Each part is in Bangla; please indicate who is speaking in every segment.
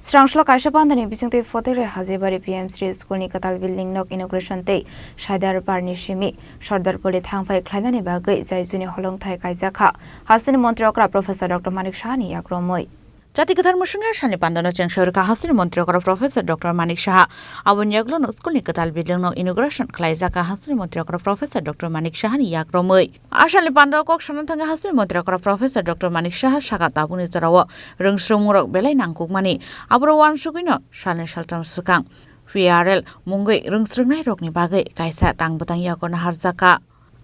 Speaker 1: Srangslo Kaishapandani Bisungte Fotere Hazebari PM3 School ni Katal Building Nok Inauguration Day Shaidar Parni Shimi Sardar Poli Thangfai Khlainani Bagai Jaisuni Holong Thai Kaizakha Hasini Montreokra Professor Dr. Manik Shahani Yakromoi জাতীয় ধর্মসংঘের সানি পান্ডানো চেংশোর কাহাসির মন্ত্রী করা professor doctor Manik Saha আবনিয়াগলন স্কুলনি কাতাল building inauguration খালাইজা কাহাসির মন্ত্রী করা প্রফেসর ডক্টর মানিক সাহানি ইয়াক্রমই আশালি পান্ডা কক সনাথাঙ্গা হাসির মন্ত্রী করা professor doctor Manik Saha Saga তাবুনি জরাও রংস্রমুরক বেলাই নাংকুকমানি আবর ওয়ান সুগিন সালনে সালতাম সুকাং পিআরএল মুঙ্গই রংস্রংনাই রকনি বাগৈ কাইসা তাংবতাং ইয়াকনা হারজাকা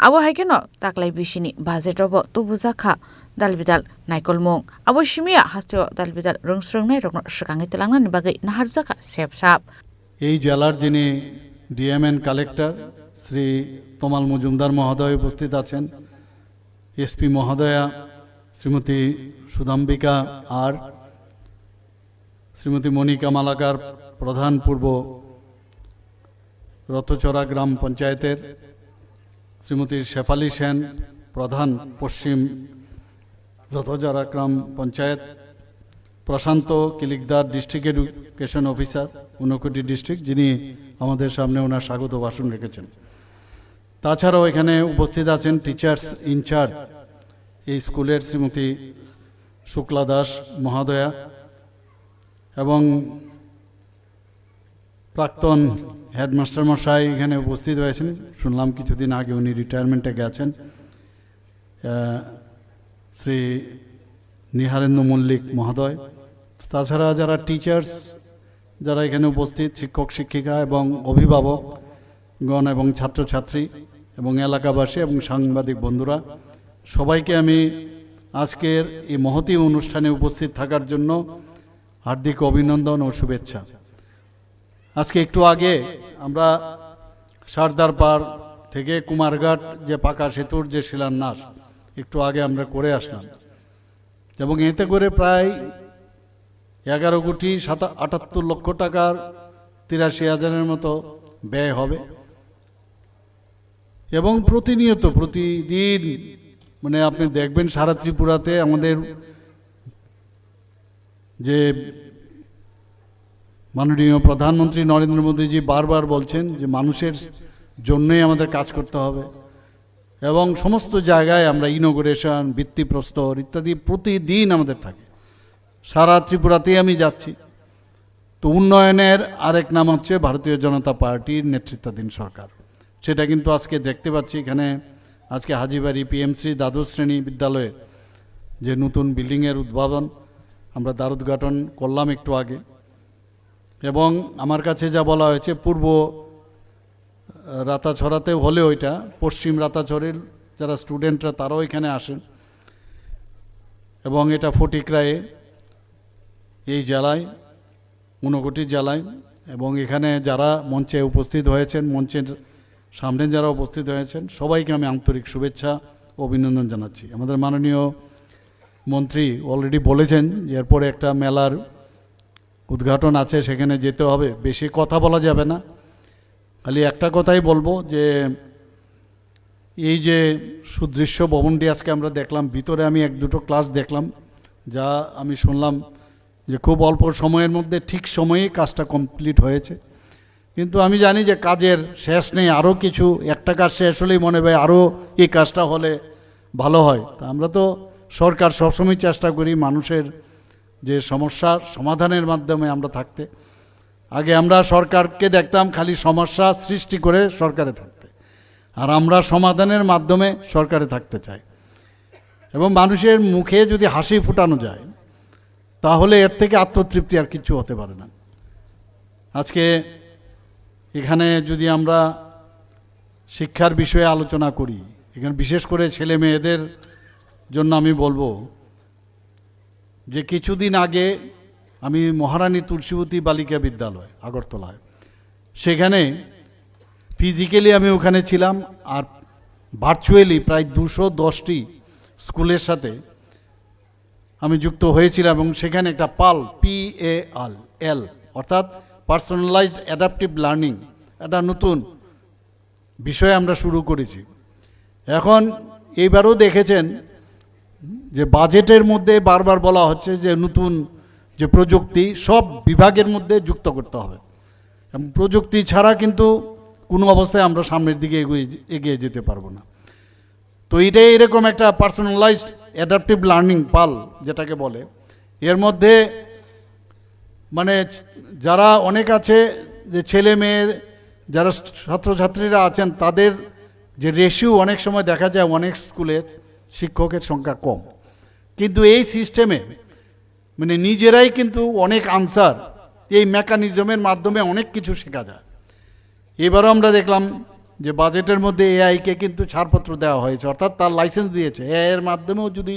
Speaker 1: আবো হাইকেন তাকলাই বিশিনি বাজেট রব তুবুজাখা Dalbidal Naikolmong Abo Shimia Hastio Dalbidal Rungsrungnai Rogno Shikangi Telangan Bagai Naharzaka Shep Shap
Speaker 2: এই জেলার যিনি ডিএমএন কালেক্টর শ্রী তমাল মজুমদার মহোদয় উপস্থিত আছেন এসপি মহোদয়া শ্রীমতী সুধাম্বিকা আর শ্রীমতী মনিকা মালাকার প্রধান পূর্ব রতচরা গ্রাম পঞ্চায়েতের শ্রীমতী শেফালি সেন প্রধান পশ্চিম রতচরা গ্রাম panchayat Prashanta Kilikdar district education officer Unakoti district যিনি আমাদের সামনে ওনার স্বাগত ভাষণ রেখেছেন তাছাড়াও এখানে উপস্থিত আছেন টিচার্স ইনচার্জ এই স্কুলের শ্রীমতী শুক্লা দাস মহোদয়া এবং প্রাক্তন হেডমাস্টার মশাই এখানে উপস্থিত হয়েছেন শুনলাম কিছুদিন আগে উনি রিটায়ারমেন্টে গেছেন শ্রী নিহারেন্দ্র মল্লিক মহোদয় তাছাড়া যারা টিচার্স যারা এখানে উপস্থিত শিক্ষক শিক্ষিকা এবং অভিভাবকগণ এবং ছাত্রছাত্রী এবং এলাকাবাসী এবং সাংবাদিক বন্ধুরা সবাইকে আমি আজকের এই মহতী অনুষ্ঠানে উপস্থিত থাকার জন্য হার্দিক অভিনন্দন ও শুভেচ্ছা আজকে একটু আগে আমরা সর্দার পার থেকে কুমারঘাট যে পাকা সেতুর যে শিলান্যাস একটু আগে আমরা করে আসলাম এবং এতে করে প্রায় 11 কোটি 78 লক্ষ টাকার 83,000-এর মতো ব্যয় হবে এবং প্রতিদিন মানে আপনি দেখবেন সারা ত্রিপুরাতে আমাদের যে মাননীয় প্রধানমন্ত্রী নরেন্দ্র মোদীজি বারবার বলছেন যে মানুষের জন্যই আমাদের কাজ করতে হবে এবং সমস্ত জায়গায় আমরা ইনোগ্রেশন ভিত্তিপ্রস্তর ইত্যাদি প্রতিদিন আমাদের থাকে সারা ত্রিপুরাতেই আমি যাচ্ছি তো উন্নয়নের আরেক নাম হচ্ছে ভারতীয় জনতা পার্টির নেতৃত্বাধীন সরকার সেটা কিন্তু আজকে দেখতে পাচ্ছি এখানে আজকে হাজিবাড়ি পিএম3 দ্বাদশ শ্রেণী বিদ্যালয়ের যে নতুন বিল্ডিংয়ের উদ্বোধন আমরা দ্বার উদ্ঘাটন করলাম একটু আগে এবং আমার কাছে যা বলা হয়েছে পূর্ব রাতাছড়াতে হলে ওইটা পশ্চিম রাতাছড়ের যারা স্টুডেন্টরা তারাও এখানে আসেন এবং এটা ফটিকরায়ে এই জেলায় ঊনকোটি জেলায় এবং এখানে যারা মঞ্চে উপস্থিত হয়েছেন মঞ্চের সামনে যারা উপস্থিত হয়েছেন সবাইকে আমি আন্তরিক শুভেচ্ছা ও অভিনন্দন জানাচ্ছি আমাদের মাননীয় মন্ত্রী অলরেডি বলেছেন যে এরপরে একটা মেলার উদ্ঘাটন আছে সেখানে যেতে হবে বেশি কথা বলা যাবে না খালি একটা কথাই বলবো যে এই যে সুদৃশ্য ভবনটি আজকে আমরা দেখলাম ভিতরে আমি 1-2টো ক্লাস দেখলাম যা আমি শুনলাম যে খুব অল্প সময়ের মধ্যে ঠিক সময়ে কাজটা কমপ্লিট হয়েছে কিন্তু আমি জানি যে কাজের শেষ নেই আরও কিছু একটা কাজ শেষ হলেই মনে হয় আরও এই কাজটা হলে ভালো হয় তা আমরা তো সরকার সবসময় চেষ্টা করি মানুষের যে সমস্যার সমাধানের মাধ্যমে আমরা থাকতে আগে আমরা সরকারকে দেখতাম খালি সমস্যা সৃষ্টি করে সরকারে থাকতে আর আমরা সমাধানের মাধ্যমে সরকারে থাকতে চাই এবং মানুষের মুখে যদি হাসি ফুটানো যায় তাহলে এর থেকে আত্মতৃপ্তি আর কিছু হতে পারে না আজকে এখানে যদি আমরা শিক্ষার বিষয়ে আলোচনা করি এখানে বিশেষ করে ছেলে মেয়েদের জন্য আমি বলবো যে কিছুদিন আগে আমি মহারানী তুলসীবতী বালিকা বিদ্যালয় আগরতলায় সেখানে ফিজিক্যালি আমি ওখানে ছিলাম আর ভার্চুয়ালি প্রায় 210টি স্কুলের সাথে আমি যুক্ত হয়েছিলাম এবং সেখানে একটা PAL অর্থাৎ পার্সোনালাইজড অ্যাডাপটিভ লার্নিং একটা নতুন বিষয় আমরা শুরু করেছি এখন এইবারও দেখেছেন যে বাজেটের মধ্যে বারবার বলা হচ্ছে যে নতুন যে প্রযুক্তি সব বিভাগের মধ্যে যুক্ত করতে হবে। এবং প্রযুক্তি ছাড়া কিন্তু কোনো অবস্থায় আমরা সামনের দিকে এগিয়ে যেতে পারবো না। তো এটাই এরকম একটা পার্সোনালাইজড অ্যাডাপটিভ লার্নিং পাল যেটাকে বলে। এর মধ্যে মানে যারা অনেক আছে যে ছেলে মেয়ে যারা ছাত্রছাত্রীরা আছেন তাদের যে রেশিও অনেক সময় দেখা যায় অনেক স্কুলে শিক্ষকের সংখ্যা কম, কিন্তু এই সিস্টেমে মানে নিজেরাই কিন্তু অনেক আনসার এই মেকানিজমের মাধ্যমে অনেক কিছু শেখা যায়। এবারও আমরা দেখলাম যে বাজেটের মধ্যে এআইকে কিন্তু ছাড়পত্র দেওয়া হয়েছে, অর্থাৎ তার লাইসেন্স দিয়েছে। এআই এর মাধ্যমেও যদি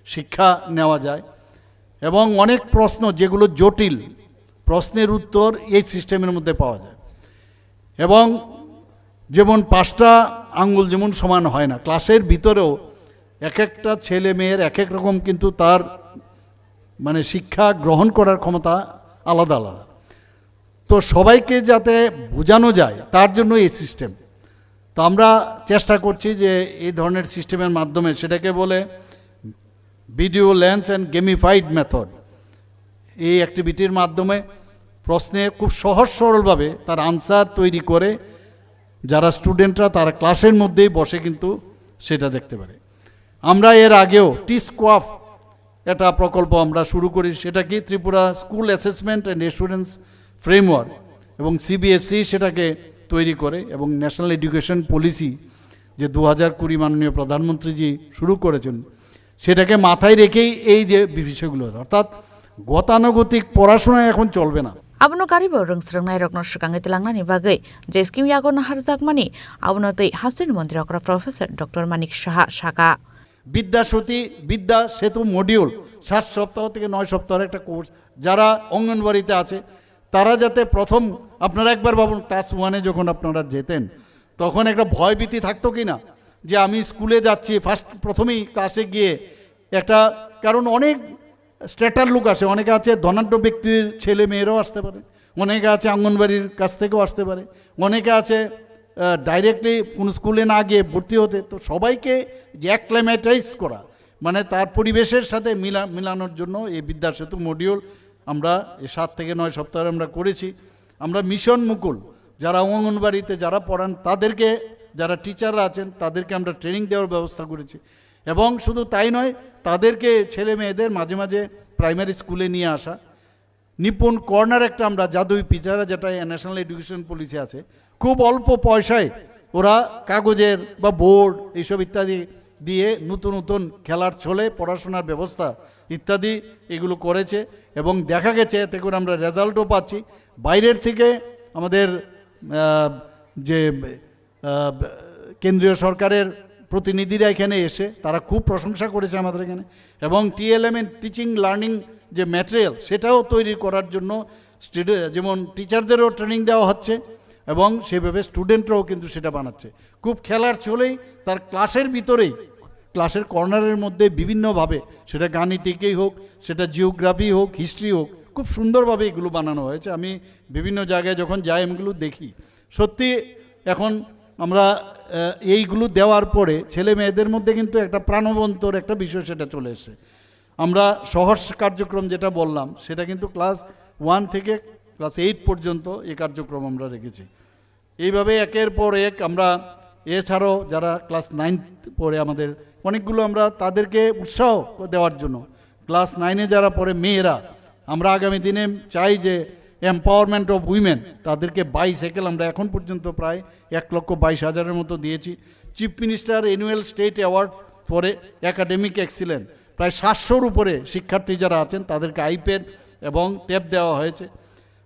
Speaker 2: শিক্ষা নেওয়া যায় এবং অনেক প্রশ্ন যেগুলো জটিল প্রশ্নের উত্তর এই সিস্টেমের মধ্যে পাওয়া যায়। এবং যেমন 5টা আঙ্গুল যেমন সমান হয় না, ক্লাসের ভিতরেও এক একটা ছেলে মেয়ের এক এক রকম কিন্তু তার মানে শিক্ষা গ্রহণ করার ক্ষমতা আলাদা আলাদা। তো সবাইকে যাতে বোঝানো যায় তার জন্য এই সিস্টেম। তো আমরা চেষ্টা করছি যে এই ধরনের সিস্টেমের মাধ্যমে, সেটাকে বলে video lens and gamified method, এই অ্যাক্টিভিটির মাধ্যমে প্রশ্নে খুব সহজ সরলভাবে তার আনসার তৈরি করে যারা স্টুডেন্টরা তারা ক্লাসের মধ্যেই বসে কিন্তু সেটা দেখতে পারে। আমরা এর আগেও টি-স্কোয়াফ একটা প্রকল্প আমরা শুরু করি, সেটা কি Tripura school assessment and students framework, এবং সিবিএসই সেটাকে তৈরি করে, এবং ন্যাশনাল এডুকেশন পলিসি যে 2020 মাননীয় প্রধানমন্ত্রীজি শুরু করেছেন সেটাকে মাথায় রেখেই এই যে বিষয়গুলো, অর্থাৎ গতানুগতিক পড়াশোনা এখন চলবে না।
Speaker 3: Abono karibo rungsrungnai rokno shikangei telangnani bagui je skim yagon harjakmani abono tei hasin mantri okra Professor Dr. Manik Saha Shaka
Speaker 2: বিদ্যা সেতু মডিউল 7 সপ্তাহ থেকে 9 সপ্তাহের একটা কোর্স। যারা অঙ্গনবাড়িতে আছে তারা যাতে প্রথম, আপনারা একবার ভাবুন ক্লাস 1-এ যখন আপনারা যেতেন তখন একটা ভয়ভীতি থাকতো কি না যে আমি স্কুলে যাচ্ছি, প্রথমেই ক্লাসে গিয়ে একটা, কারণ অনেক স্ট্যাটার লোক আসে, অনেকে আছে ধনাঢ্য ব্যক্তির ছেলে মেয়েরাও আসতে পারে, অনেকে আছে অঙ্গনবাড়ির কাছ থেকেও আসতে পারে, অনেকে আছে ডাইরেক্টলি কোনো স্কুলে না গিয়ে ভর্তি হতে। তো সবাইকে যে অ্যাক্লাইমেটাইজ করা, মানে তার পরিবেশের সাথে মিলানোর জন্য এই বিদ্যা সেতু মডিউল আমরা 7 থেকে 9 সপ্তাহে আমরা করেছি। আমরা মিশন মুকুল যারা অঙ্গনবাড়িতে যারা পড়ান তাদেরকে, যারা টিচাররা আছেন তাদেরকে আমরা ট্রেনিং দেওয়ার ব্যবস্থা করেছি। এবং শুধু তাই নয়, তাদেরকে ছেলে মেয়েদের মাঝে মাঝে প্রাইমারি স্কুলে নিয়ে আসা। নিপুণ কর্নার একটা আমরা জাদুই পিটারা, যেটা ন্যাশনাল এডুকেশন পলিসি আছে, খুব অল্প পয়সায় ওরা কাগজের বা বোর্ড এইসব ইত্যাদি দিয়ে নতুন নতুন খেলার ছলে পড়াশোনার ব্যবস্থা ইত্যাদি এগুলো করেছে। এবং দেখা গেছে এতে করে আমরা রেজাল্টও পাচ্ছি। বাইরের থেকে আমাদের যে কেন্দ্রীয় সরকারের প্রতিনিধিরা এখানে এসে তারা খুব প্রশংসা করেছে আমাদের এখানে। এবং টিএলএম টিচিং লার্নিং যে ম্যাটেরিয়াল সেটাও তৈরি করার জন্য যেমন টিচারদেরও ট্রেনিং দেওয়া হচ্ছে এবং সেভাবে স্টুডেন্টরাও কিন্তু সেটা বানাচ্ছে। খুব খেলার চলেই তার ক্লাসের ভিতরেই, ক্লাসের কর্নারের মধ্যে বিভিন্নভাবে, সেটা গাণিতিকই হোক, সেটা জিওগ্রাফি হোক, হিস্ট্রি হোক, খুব সুন্দরভাবে এগুলো বানানো হয়েছে। আমি বিভিন্ন জায়গায় যখন যাই এগুলো দেখি, সত্যি এখন আমরা এইগুলো দেওয়ার পরে ছেলে মেয়েদের মধ্যে কিন্তু একটা প্রাণবন্তর একটা বিষয় সেটা চলে এসেছে। আমরা সহজ কার্যক্রম যেটা বললাম সেটা কিন্তু ক্লাস 1 থেকে ক্লাস 8 পর্যন্ত এই কার্যক্রম আমরা রেখেছি। এইভাবে একের পর এক আমরা, এছাড়াও যারা ক্লাস 9 পড়ে আমাদের অনেকগুলো আমরা তাদেরকে উৎসাহ দেওয়ার জন্য, ক্লাস 9-এ যারা পড়ে মেয়েরা, আমরা আগামী দিনে চাই যে এম্পাওয়ারমেন্ট অফ উইমেন, তাদেরকে বাইসাইকেল আমরা এখন পর্যন্ত প্রায় 1,22,000-এর মতো দিয়েছি। Chief minister annual state award for academic excellence, প্রায় 700-র উপরে শিক্ষার্থী যারা আছেন তাদেরকে আইপ্যাড এবং ট্যাব দেওয়া হয়েছে।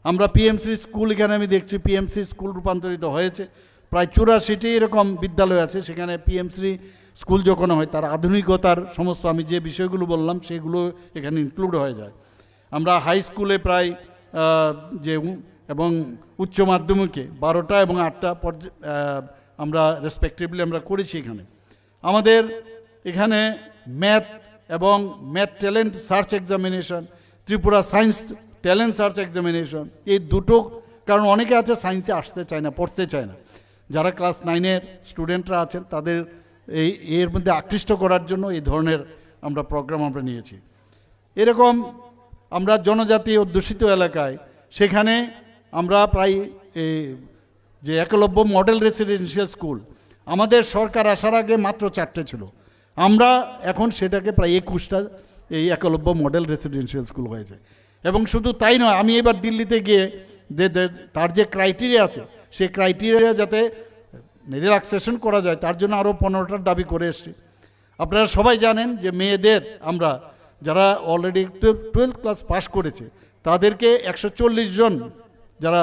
Speaker 2: আমরা পিএমসি স্কুল, এখানে আমি দেখছি পিএমসি স্কুল রূপান্তরিত হয়েছে। প্রায় 84টি এরকম বিদ্যালয় আছে, সেখানে পিএমসি স্কুল যখন হয় তার আধুনিকতার সমস্ত আমি যে বিষয়গুলো বললাম সেগুলো এখানে ইনক্লুড হয়ে যায়। আমরা হাই স্কুলে প্রায় যে এবং উচ্চ মাধ্যমিকে 12টা এবং 8টা আমরা রেসপেক্টিভলি আমরা করেছি। এখানে আমাদের এখানে ম্যাথ এবং math talent search examination, Tripura science talent search examination, এই দুটো, কারণ অনেকে আছে সায়েন্সে আসতে চায় না, পড়তে চায় না, যারা ক্লাস 9-এর স্টুডেন্টরা আছেন তাদের এর মধ্যে আকৃষ্ট করার জন্য এই ধরনের আমরা প্রোগ্রাম আমরা নিয়েছি। এরকম আমরা জনজাতি অধ্যুষিত এলাকায়, সেখানে আমরা প্রায় যে একলব্য মডেল রেসিডেন্সিয়াল স্কুল আমাদের সরকার আসার আগে মাত্র 4টে ছিল, আমরা এখন সেটাকে প্রায় 21টা এই একলব্য মডেল রেসিডেন্সিয়াল স্কুল হয়েছে। এবং শুধু তাই নয়, আমি এবার দিল্লিতে গিয়ে তার যে ক্রাইটেরিয়া আছে সেই ক্রাইটেরিয়া যাতে রিল্যাক্সেশন করা যায় তার জন্য আরও 15টার দাবি করে এসছি। আপনারা সবাই জানেন যে মেয়েদের আমরা যারা অলরেডি 12th ক্লাস পাস করেছে তাদেরকে 140 জন যারা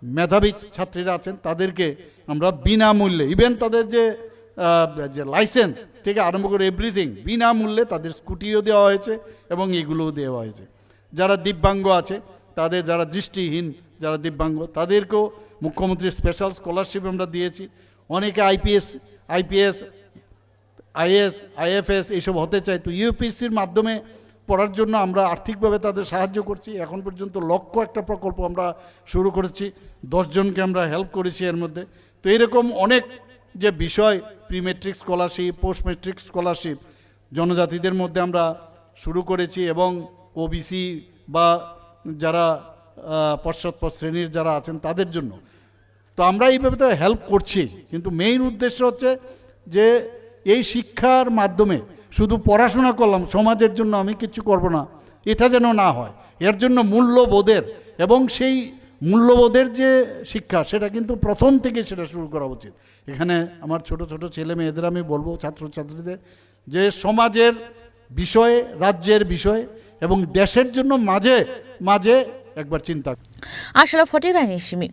Speaker 2: মেধাবী ছাত্রীরা আছেন তাদেরকে আমরা বিনামূল্যে, ইভেন তাদের যে লাইসেন্স থেকে আরম্ভ করে এভরিথিং বিনামূল্যে তাদের স্কুটিও দেওয়া হয়েছে এবং এগুলোও দেওয়া হয়েছে। যারা দিব্যাঙ্গ আছে তাদের, যারা দৃষ্টিহীন যারা দিব্যাঙ্গ তাদেরকেও মুখ্যমন্ত্রী স্পেশাল স্কলারশিপ আমরা দিয়েছি। অনেকে আইপিএস আইএস আইএফএস এইসব হতে চায়, তো ইউপিএসসির মাধ্যমে পড়ার জন্য আমরা আর্থিকভাবে তাদের সাহায্য করছি। এখন পর্যন্ত লক্ষ্য একটা প্রকল্প আমরা শুরু করেছি, 10 জনকে আমরা হেল্প করেছি এর মধ্যে। তো এরকম অনেক যে বিষয়, pre matric scholarship, post matric scholarship জনজাতিদের মধ্যে আমরা শুরু করেছি, এবং ওবিসি বা যারা পশ্চাৎপদ শ্রেণীর যারা আছেন তাদের জন্য। তো আমরা এইভাবে তো হেল্প করছি, কিন্তু মেইন উদ্দেশ্য হচ্ছে যে এই শিক্ষার মাধ্যমে শুধু পড়াশোনা করলাম, সমাজের জন্য আমি কিছু করব না, এটা যেন না হয়। এর জন্য মূল্যবোধের, এবং সেই মূল্যবোধের যে শিক্ষা সেটা কিন্তু প্রথম থেকে সেটা শুরু করা উচিত। এখানে আমার ছোট ছোট ছেলে মেয়েদের আমি বলবো, ছাত্রছাত্রীদের, যে সমাজের বিষয়ে, রাজ্যের বিষয়ে এবং দেশের জন্য মাঝে মাঝে একবার চিন্তা।
Speaker 3: আসলে ফটিरायनि सिमि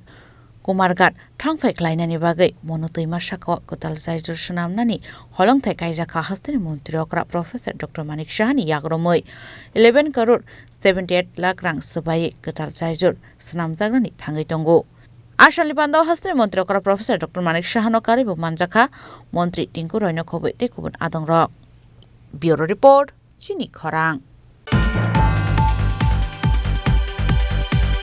Speaker 3: कुमारघाट थांफाय ख्लायनायनि बागै मनु दैमा साखा गोताल जायजोर सुनामनानि हलंथाय कायजाखा हास्तानि मन्त्रि अक्रा प्रफेसर डॉक्टर मानिक साहानि याग्रमै 11 करोड़ 78 लाख रां सोबायै गोताल जायजोर सुनामजागनानि थाङै दंगो। आसामनि बान्दाव हास्तानि मन्त्रि अक्रा प्रफेसर डॉक्टर मानिक साहानो कारिबो मानजाखा मन्त्रि टिंकु रयनो खबै ते गुबुन आदं रक। ब्यूरो रिपोर्ट चिनि खरां।